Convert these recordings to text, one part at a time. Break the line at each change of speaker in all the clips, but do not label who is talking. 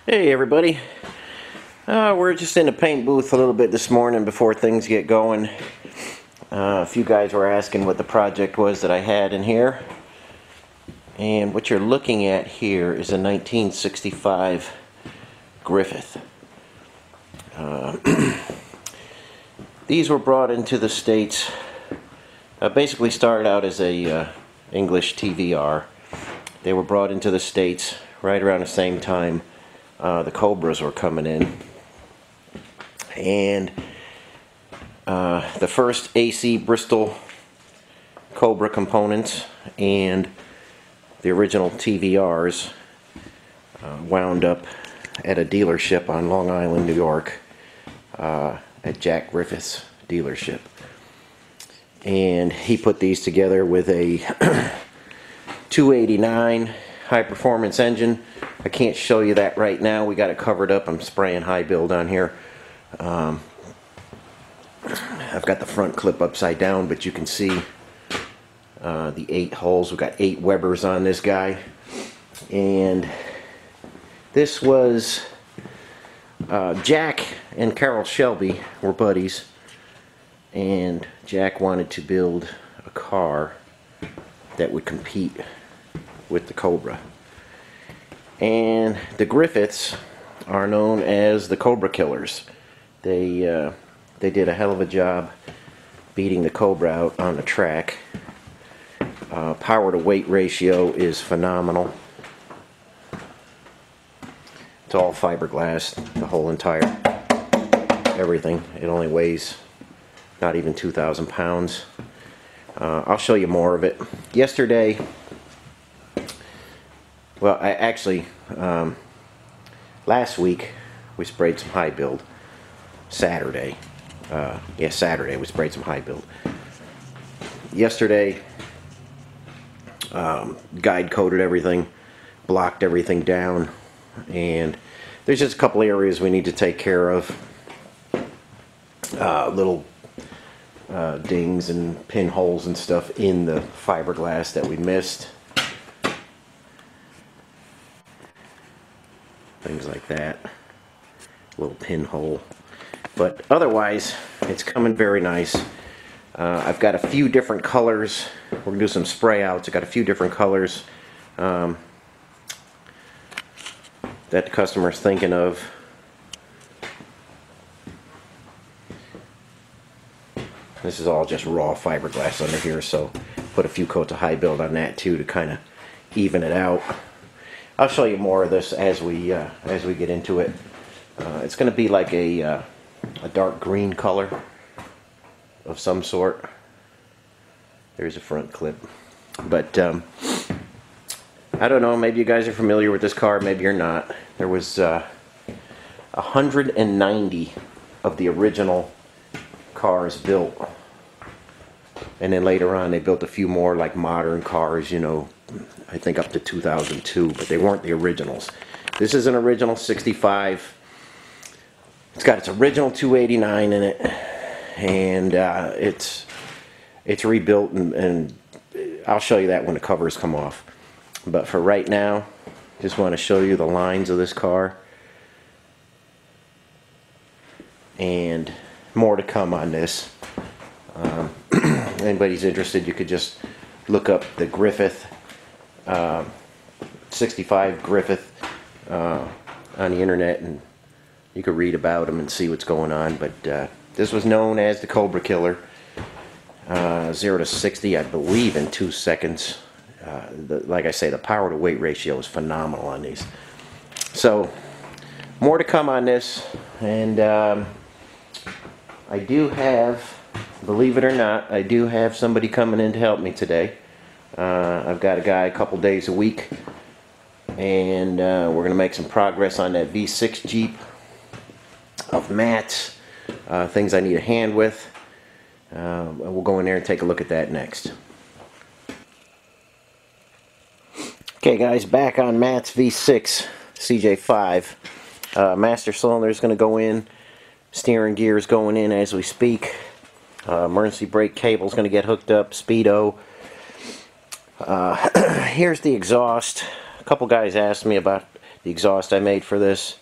Hey everybody, we're just in the paint booth a little bit this morning before things get going. A few guys were asking what the project was that I had in here, and what you're looking at here is a 1965 Griffith. These were brought into the States, basically started out as a English TVR. They were brought into the States right around the same time the Cobras were coming in, and the first AC Bristol Cobra components and the original TVRs wound up at a dealership on Long Island, New York, at Jack Griffith's dealership, and he put these together with a 289 high performance engine. I can't show you that right now. We got it covered up. I'm spraying high build on here. I've got the front clip upside down, but you can see the 8 holes. We've got 8 Webers on this guy. And this was Jack and Carol Shelby were buddies. And Jack wanted to build a car that would compete with the Cobra. And the Griffiths are known as the Cobra Killers. They did a hell of a job beating the Cobra out on the track. Power to weight ratio is phenomenal. It's all fiberglass, the whole entire everything. It only weighs not even 2,000 pounds. I'll show you more of it. Yesterday, well, last week we sprayed some high build. Saturday, Saturday we sprayed some high build. Yesterday, guide coated everything, blocked everything down, and there's just a couple areas we need to take care of. Little dings and pinholes and stuff in the fiberglass that we missed. Things like that. Little pinhole. But otherwise, it's coming very nice. I've got a few different colors. We're going to do some spray outs. I've got a few different colors that the customer's thinking of. This is all just raw fiberglass under here, so put a few coats of high build on that too to kind of even it out. I'll show you more of this as we get into it. It's going to be like a dark green color of some sort. There's a front clip, but I don't know. Maybe you guys are familiar with this car. Maybe you're not. There was 190 of the original cars built, and then later on they built a few more like modern cars, you know, I think up to 2002, but they weren't the originals. This is an original 65. It's got its original 289 in it, and it's rebuilt, and I'll show you that when the covers come off. But for right now, just want to show you the lines of this car, and more to come on this. Anybody's interested, you could just look up the Griffith 65 Griffith on the internet, and you could read about them and see what's going on. But this was known as the Cobra Killer. 0 to 60, I believe, in 2 seconds. Like I say, the power to weight ratio is phenomenal on these. So more to come on this, and I do have, believe it or not, I do have somebody coming in to help me today. I've got a guy a couple days a week, and we're going to make some progress on that V6 Jeep of mats, things I need a hand with. We'll go in there and take a look at that next. Okay guys, back on Matt's V6 CJ5. Master cylinder is going to go in, steering gear is going in as we speak. Emergency brake cable is going to get hooked up, speedo. Here's the exhaust. A couple guys asked me about the exhaust I made for this.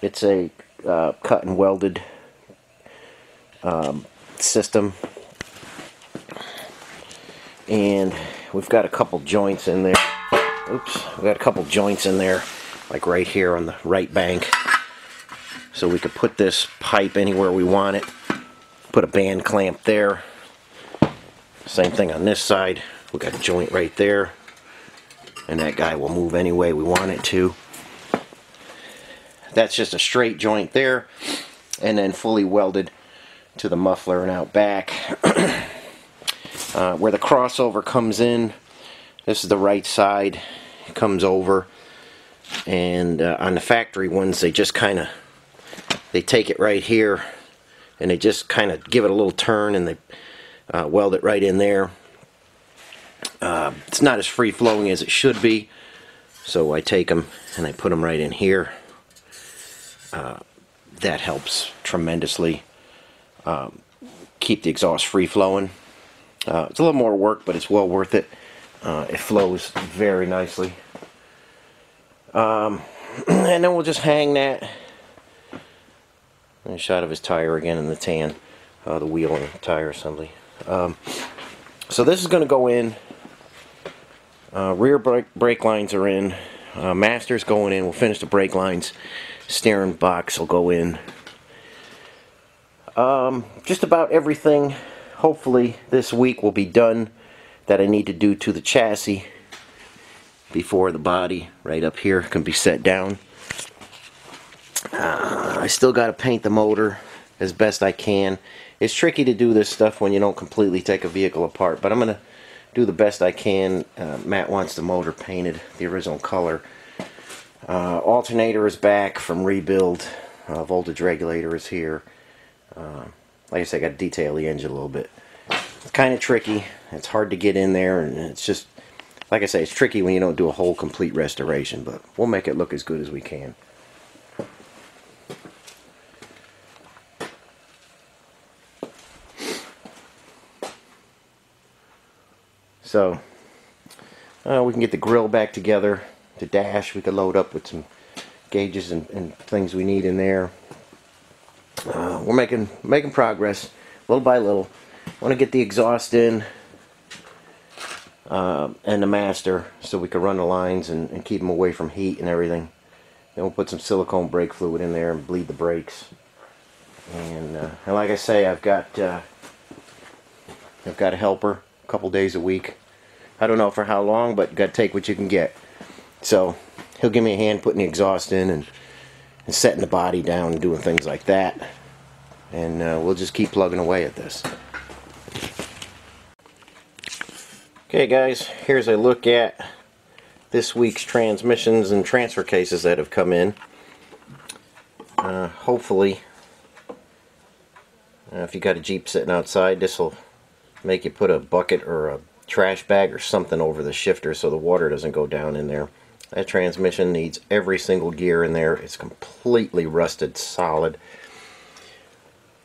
It's a cut and welded system, and we've got a couple joints in there. Oops, we've got a couple joints in there, like right here on the right bank, so we could put this pipe anywhere we want it. Put a band clamp there. Same thing on this side. We got a joint right there, and that guy will move any way we want it to. That's just a straight joint there, and then fully welded to the muffler and out back. Where the crossover comes in, this is the right side. It comes over, and on the factory ones, they just kind of, they take it right here, and they just kind of give it a little turn, and they weld it right in there. It's not as free-flowing as it should be, so I take them and I put them right in here. That helps tremendously keep the exhaust free-flowing. It's a little more work, but it's well worth it. It flows very nicely. And then we'll just hang that. And a shot of his tire again in the tan, the wheel and tire assembly. So this is going to go in. Rear brake lines are in. Master's going in. We'll finish the brake lines. Steering box will go in. Just about everything, hopefully, this week will be done that I need to do to the chassis before the body right up here can be set down. I still got to paint the motor as best I can. It's tricky to do this stuff when you don't completely take a vehicle apart, but I'm going to do the best I can. Matt wants the motor painted the original color. Alternator is back from rebuild. Voltage regulator is here. Like I said, I got to detail the engine a little bit. It's kind of tricky. It's hard to get in there, and it's just, like I say, it's tricky when you don't do a whole complete restoration, but we'll make it look as good as we can. So, we can get the grill back together. The dash we could load up with some gauges and things we need in there. We're making progress, little by little. Want to get the exhaust in and the master so we can run the lines and keep them away from heat and everything. Then we'll put some silicone brake fluid in there and bleed the brakes. And like I say, I've got a helper a couple days a week. I don't know for how long, but you got to take what you can get. So he'll give me a hand putting the exhaust in and setting the body down and doing things like that. And we'll just keep plugging away at this. Okay guys, here's a look at this week's transmissions and transfer cases that have come in. Hopefully, if you got a Jeep sitting outside, this will make you put a bucket or a trash bag or something over the shifter so the water doesn't go down in there. That transmission needs every single gear in there. It's completely rusted solid.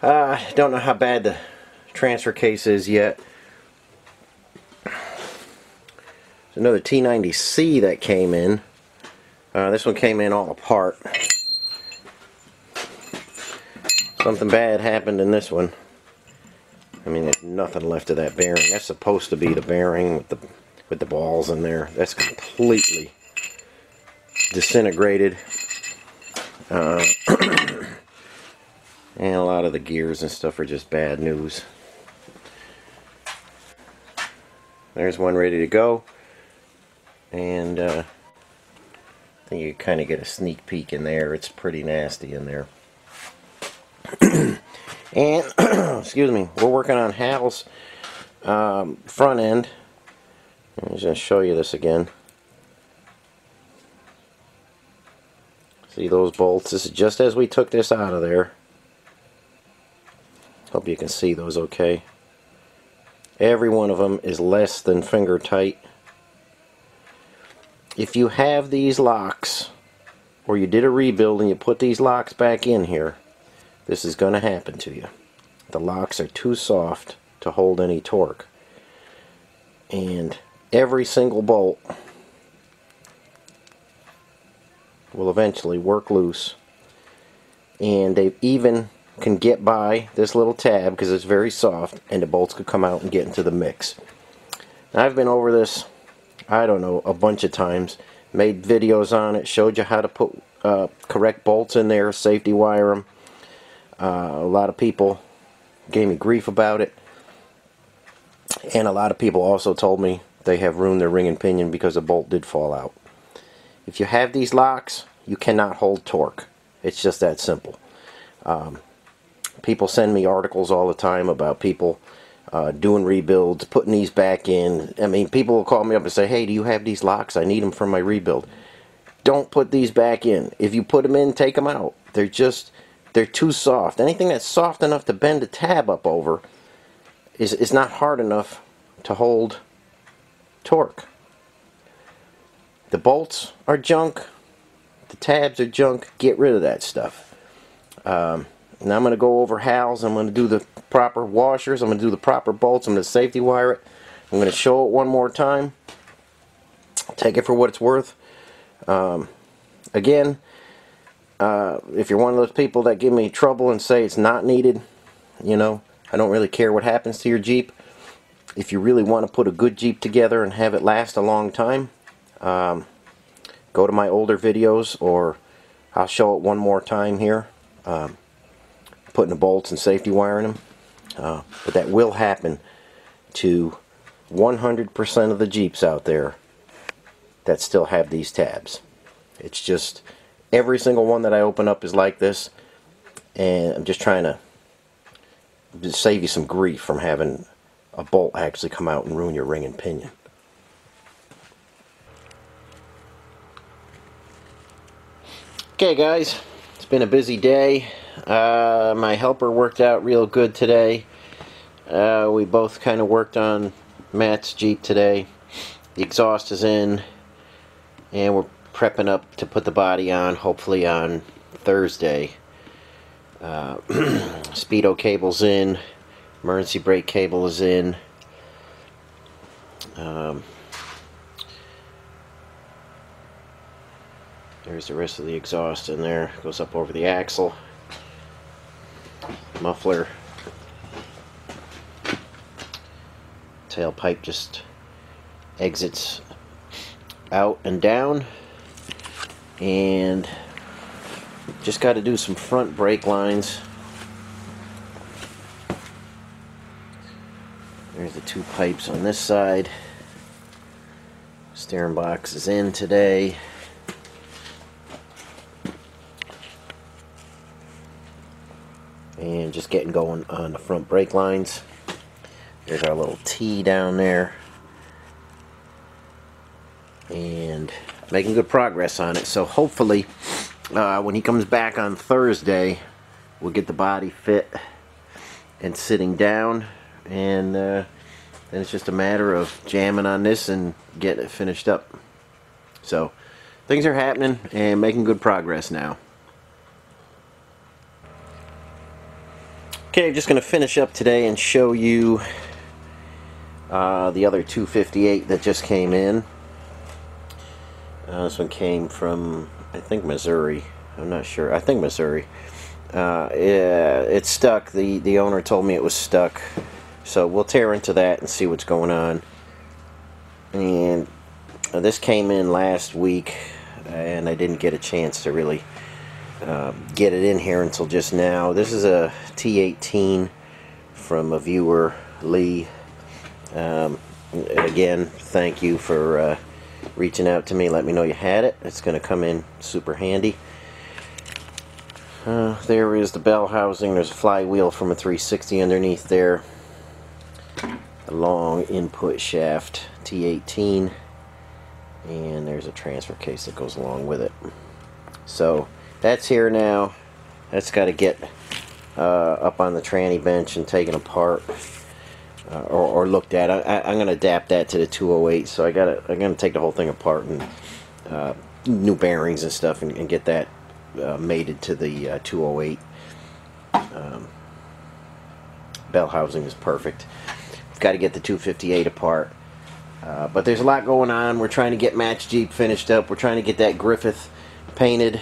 I don't know how bad the transfer case is yet. There's another T90C that came in. This one came in all apart. Something bad happened in this one. I mean, there's nothing left of that bearing. That's supposed to be the bearing with the balls in there. That's completely disintegrated. And a lot of the gears and stuff are just bad news. There's one ready to go. And I think you kind of get a sneak peek in there. It's pretty nasty in there. And, excuse me, we're working on Hal's front end. I'm just going to show you this again. See those bolts? This is just as we took this out of there. Hope you can see those okay. Every one of them is less than finger tight. If you have these locks, or you did a rebuild and you put these locks back in here, this is going to happen to you. The locks are too soft to hold any torque. And every single bolt will eventually work loose, and they even can get by this little tab because it's very soft, and the bolts could come out and get into the mix. Now, I've been over this, I don't know, a bunch of times, made videos on it, showed you how to put correct bolts in there, safety wire them. A lot of people gave me grief about it, and a lot of people also told me they have ruined their ring and pinion because a bolt did fall out. If you have these locks, you cannot hold torque. It's just that simple. People send me articles all the time about people doing rebuilds, putting these back in. I mean, people will call me up and say, hey, do you have these locks? I need them for my rebuild. Don't put these back in. If you put them in, take them out. They're too soft. Anything that's soft enough to bend a tab up over is not hard enough to hold torque. The bolts are junk. The tabs are junk. Get rid of that stuff. Now I'm going to go over Hal's. I'm going to do the proper washers. I'm going to do the proper bolts. I'm going to safety wire it. I'm going to show it one more time. Take it for what it's worth. Again, if you're one of those people that give me trouble and say it's not needed, you know, I don't really care what happens to your Jeep. If you really want to put a good Jeep together and have it last a long time, go to my older videos, or I'll show it one more time here, putting the bolts and safety wiring them. But that will happen to 100% of the Jeeps out there that still have these tabs. It's just every single one that I open up is like this, and I'm just trying to save you some grief from having a bolt actually come out and ruin your ring and pinion. Okay guys, it's been a busy day. My helper worked out real good today. We both kind of worked on Matt's Jeep today. The exhaust is in, and we're prepping up to put the body on, hopefully on Thursday. Speedo cable's in, emergency brake cable is in. There's the rest of the exhaust in there. Goes up over the axle. Muffler. Tailpipe just exits out and down. And just got to do some front brake lines. There's the two pipes on this side. Steering box is in today. And just getting going on the front brake lines. There's our little T down there. And making good progress on it. So hopefully when he comes back on Thursday, we'll get the body fit and sitting down, and then it's just a matter of jamming on this and getting it finished up. So things are happening and making good progress now. Okay, I'm just going to finish up today and show you the other 258 that just came in. This one came from, I think, Missouri. I'm not sure. I think Missouri. It's stuck. The owner told me it was stuck. So we'll tear into that and see what's going on. And this came in last week, and I didn't get a chance to really get it in here until just now. This is a T18 from a viewer, Lee. Again, thank you for reaching out to me. Let me know you had it. It's going to come in super handy. There is the bell housing. There's a flywheel from a 360 underneath there. A long input shaft, T18. And there's a transfer case that goes along with it. So that's here now. That's got to get up on the tranny bench and taken apart or looked at. I'm going to adapt that to the 208. So I'm going to take the whole thing apart and new bearings and stuff and get that mated to the 208. Bell housing is perfect. We've got to get the 258 apart. But there's a lot going on. We're trying to get Matt's Jeep finished up. We're trying to get that Griffith painted,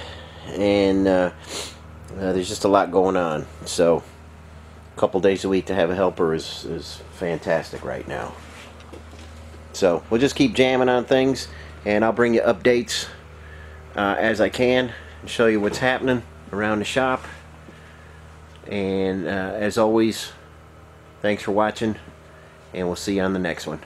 and there's just a lot going on. So a couple days a week to have a helper is fantastic right now. So we'll just keep jamming on things, and I'll bring you updates as I can and show you what's happening around the shop. And as always, thanks for watching, and we'll see you on the next one.